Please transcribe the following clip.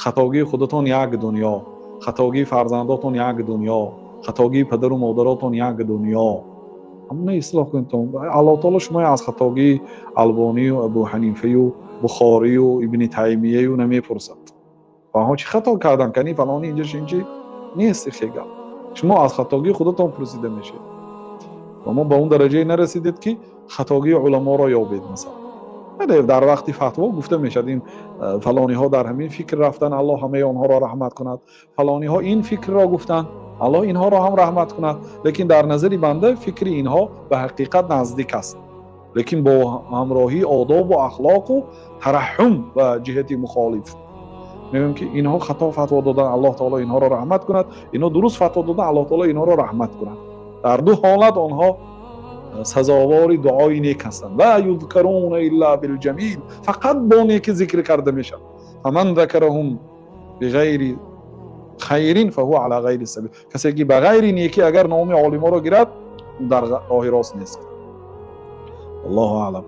خطاگی خودتون یک دنیا، خطاگی فرزنداتون یک دنیا، خطاگی پدر و مادراتون یک دنیا. همون اصلاح کنید. الله تعالی شما از خطاگی البانی و ابو حنیفه و بخاری و ابن تیمیه و نمیپرسد آنها چی خطا کردن کنی فلانی اینجاش اینجی نیست. خیلی شما از خطاگی خودتون پرسیده میشه و ما به اون درجه نرسیدید که خطاگی علما را یابید. مثلا در وقتی فتوا گفته میشد این فلانی ها در همین فکر رفتن، الله همه آنها را رحمت کند، فلانی ها این فکر را گفتن، الله اینها را هم رحمت کند. لیکن در نظر بنده فکر اینها به حقیقت نزدیک است، لیکن با همراهی آداب و اخلاق و ترحم و جهت مخالف. میگم که اینها خطا فتوا دادن، الله تعالی اینها را رحمت کند، اینها درست فتوا دادن، الله تعالی اینها را رحمت کند. در دو حالت آنها سزاوار دعای نیک هستند. لا یذکرون الا بالجمیل، فقط با نیکی ذکر کرده میشن. فمن ذکرهم بغیر خیر فهو علی غیر سبیل، کسی که بغیر نیکی اگر نام عالما را گیرد در راه راست نیست. الله اعلم.